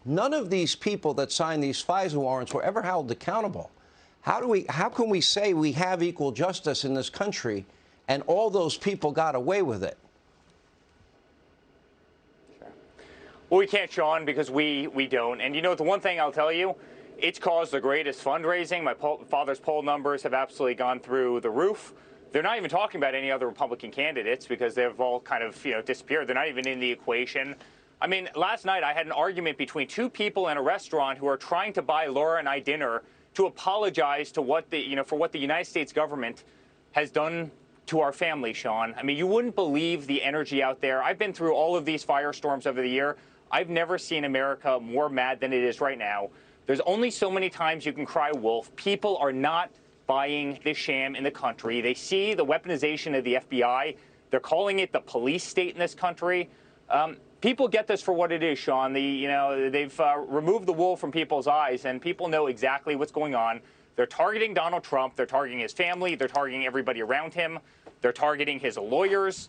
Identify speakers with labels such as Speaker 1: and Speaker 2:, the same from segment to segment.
Speaker 1: None of these people that signed these FISA warrants were ever held accountable. How can we say we have equal justice in this country and all those people got away with it?
Speaker 2: Well, we can't, Sean, because we don't. And you know, the one thing I'll tell you, it's caused the greatest fundraising. My father's poll numbers have absolutely gone through the roof. They're not even talking about any other Republican candidates because they've all kind of, disappeared. They're not even in the equation. I mean, last night I had an argument between two people in a restaurant who are trying to buy Laura and I dinner to apologize to what for what the United States government has done to our family, Sean. I mean, you wouldn't believe the energy out there. I've been through all of these firestorms over the year. I've never seen America more mad than it is right now. There's only so many times you can cry wolf. People are not buying this sham in the country. They see the weaponization of the FBI. They're calling it the police state in this country. People get this for what it is, Sean. They've removed the wool from people's eyes, and people know exactly what's going on. They're targeting Donald Trump. They're targeting his family. They're targeting everybody around him. They're targeting his lawyers.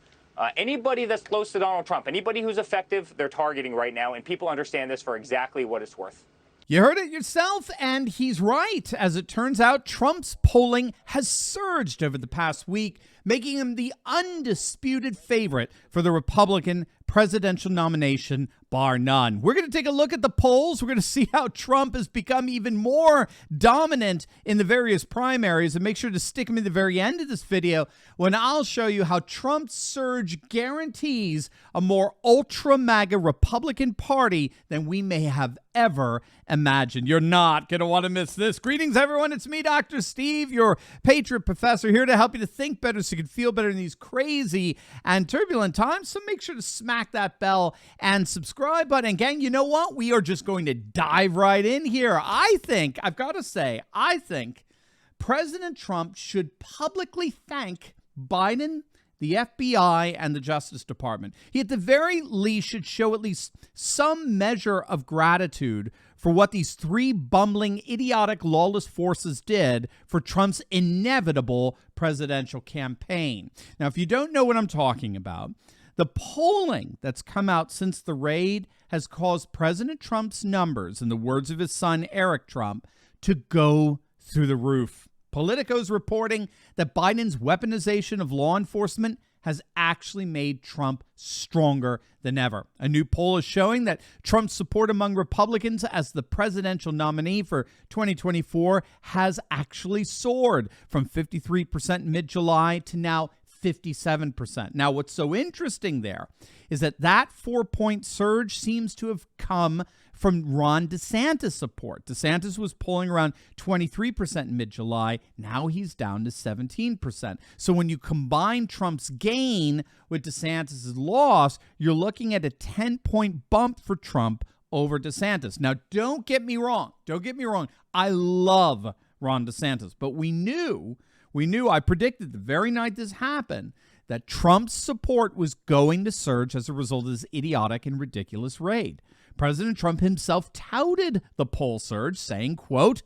Speaker 2: Anybody that's close to Donald Trump, anybody who's effective, they're targeting right now, and people understand this for exactly what it's worth.
Speaker 3: You heard it yourself, and he's right. As it turns out, Trump's polling has surged over the past week, making him the undisputed favorite for the Republican presidential nomination, bar none. We're going to take a look at the polls. We're going to see how Trump has become even more dominant in the various primaries, and make sure to stick him in the very end of this video when I'll show you how Trump's surge guarantees a more ultra-MAGA Republican Party than we may have ever imagined. You're not going to want to miss this. Greetings, everyone. It's me, Dr. Steve, your Patriot Professor, here to help you to think better so you can feel better in these crazy and turbulent times. So make sure to smack that bell and subscribe button. And gang, you know what? We are just going to dive right in here. I've got to say, I think President Trump should publicly thank Biden, the FBI, and the Justice Department. He, at the very least, should show at least some measure of gratitude for what these three bumbling, idiotic, lawless forces did for Trump's inevitable presidential campaign. Now, if you don't know what I'm talking about, the polling that's come out since the raid has caused President Trump's numbers, in the words of his son, Eric Trump, to go through the roof. Politico's reporting that Biden's weaponization of law enforcement has actually made Trump stronger than ever. A new poll is showing that Trump's support among Republicans as the presidential nominee for 2024 has actually soared from 53% in mid-July to now 57%. Now, what's so interesting there is that 4-point surge seems to have come from Ron DeSantis support. DeSantis was polling around 23% in mid-July. Now he's down to 17%. So when you combine Trump's gain with DeSantis' loss, you're looking at a 10-point bump for Trump over DeSantis. Now, don't get me wrong. I love Ron DeSantis, but we knew, I predicted the very night this happened, that Trump's support was going to surge as a result of this idiotic and ridiculous raid. President Trump himself touted the poll surge, saying, quote,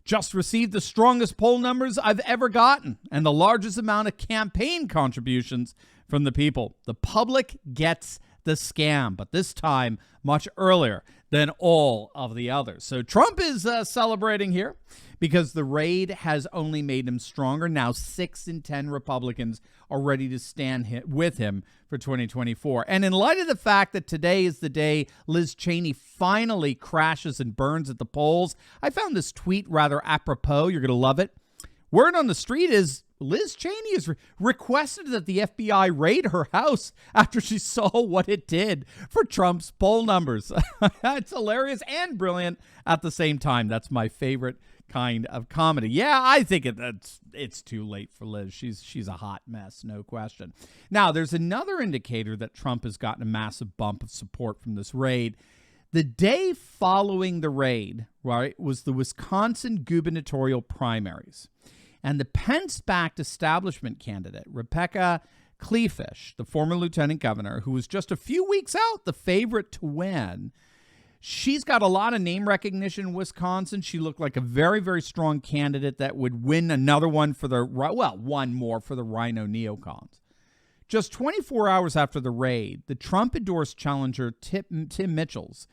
Speaker 3: "Just received the strongest poll numbers I've ever gotten and the largest amount of campaign contributions from the people. The public gets the scam, but this time much earlier than all of the others." So Trump is celebrating here because the raid has only made him stronger. Now 6 in 10 Republicans are ready to stand with him for 2024. And in light of the fact that today is the day Liz Cheney finally crashes and burns at the polls, I found this tweet rather apropos. You're going to love it. Word on the street is Liz Cheney has requested that the FBI raid her house after she saw what it did for Trump's poll numbers. It's hilarious and brilliant at the same time. That's my favorite kind of comedy. Yeah, I think it's too late for Liz. She's a hot mess, no question. Now, there's another indicator that Trump has gotten a massive bump of support from this raid. The day following the raid, right, was the Wisconsin gubernatorial primaries. And the Pence-backed establishment candidate, Rebecca Kleefisch, the former lieutenant governor, who was just a few weeks out the favorite to win, she's got a lot of name recognition in Wisconsin. She looked like a very, very strong candidate that would win another one for one more for the Rhino neocons. Just 24 hours after the raid, the Trump-endorsed challenger Tim Mitchell's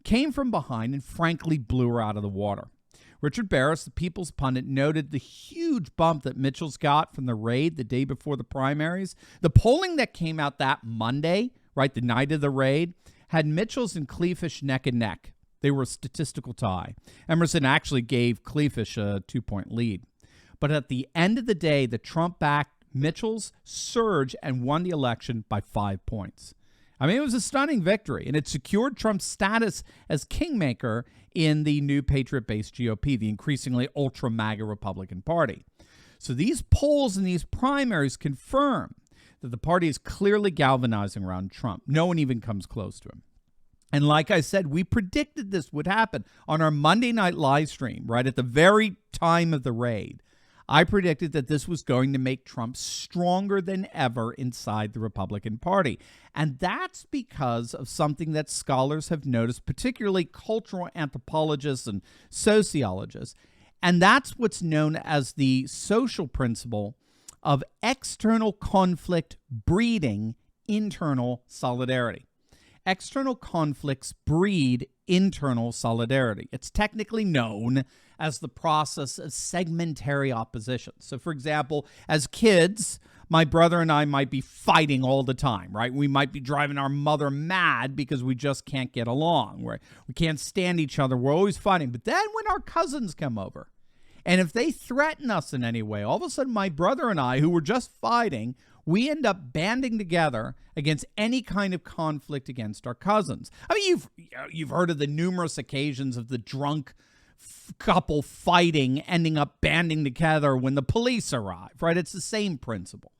Speaker 3: came from behind and frankly blew her out of the water. Richard Barris, the People's pundit, noted the huge bump that Mitchell's got from the raid the day before the primaries. The polling that came out that Monday, right, the night of the raid, had Mitchell's and Kleefisch neck and neck. They were a statistical tie. Emerson actually gave Kleefisch a 2-point lead. But at the end of the day, the Trump-backed Mitchells surged and won the election by 5 points. I mean, it was a stunning victory, and it secured Trump's status as kingmaker in the new patriot-based GOP, the increasingly ultra-MAGA Republican Party. So these polls and these primaries confirm that the party is clearly galvanizing around Trump. No one even comes close to him. And like I said, we predicted this would happen on our Monday night live stream, right at the very time of the raid. I predicted that this was going to make Trump stronger than ever inside the Republican Party. And that's because of something that scholars have noticed, particularly cultural anthropologists and sociologists. And that's what's known as the social principle of external conflict breeding internal solidarity. External conflicts breed internal solidarity. It's technically known as the process of segmentary opposition. So, for example, as kids, my brother and I might be fighting all the time, right? We might be driving our mother mad because we just can't get along. We can't stand each other. We're always fighting. But then when our cousins come over, and if they threaten us in any way, all of a sudden my brother and I, who were just fighting, we end up banding together against any kind of conflict against our cousins. I mean, you've heard of the numerous occasions of the drunk couple fighting, ending up banding together when the police arrive, right? It's the same principle.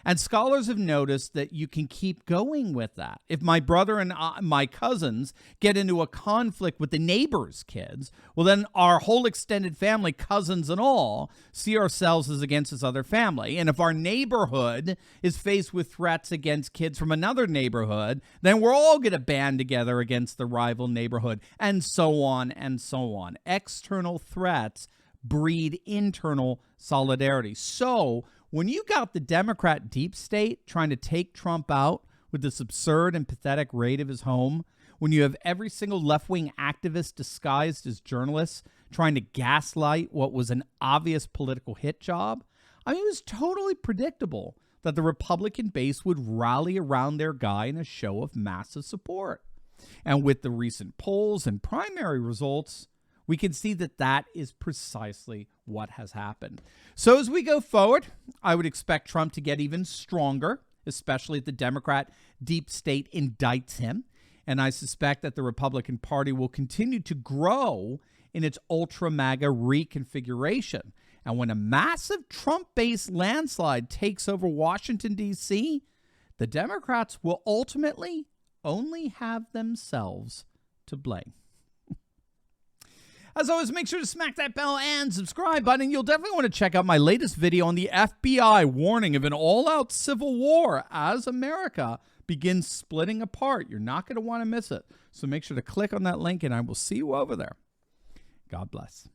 Speaker 3: And scholars have noticed that you can keep going with that. If my brother and my cousins get into a conflict with the neighbor's kids, well, then our whole extended family, cousins and all, see ourselves as against this other family. And if our neighborhood is faced with threats against kids from another neighborhood, then we're all going to band together against the rival neighborhood, and so on and so on. External threats breed internal solidarity. So when you got the Democrat deep state trying to take Trump out with this absurd and pathetic raid of his home, when you have every single left-wing activist disguised as journalists trying to gaslight what was an obvious political hit job, I mean, it was totally predictable that the Republican base would rally around their guy in a show of massive support. And with the recent polls and primary results, we can see that that is precisely what has happened. So as we go forward, I would expect Trump to get even stronger, especially if the Democrat deep state indicts him. And I suspect that the Republican Party will continue to grow in its ultra-MAGA reconfiguration. And when a massive Trump-based landslide takes over Washington, D.C., the Democrats will ultimately only have themselves to blame. As always, make sure to smack that bell and subscribe button. You'll definitely want to check out my latest video on the FBI warning of an all-out civil war as America begins splitting apart. You're not going to want to miss it. So make sure to click on that link, and I will see you over there. God bless.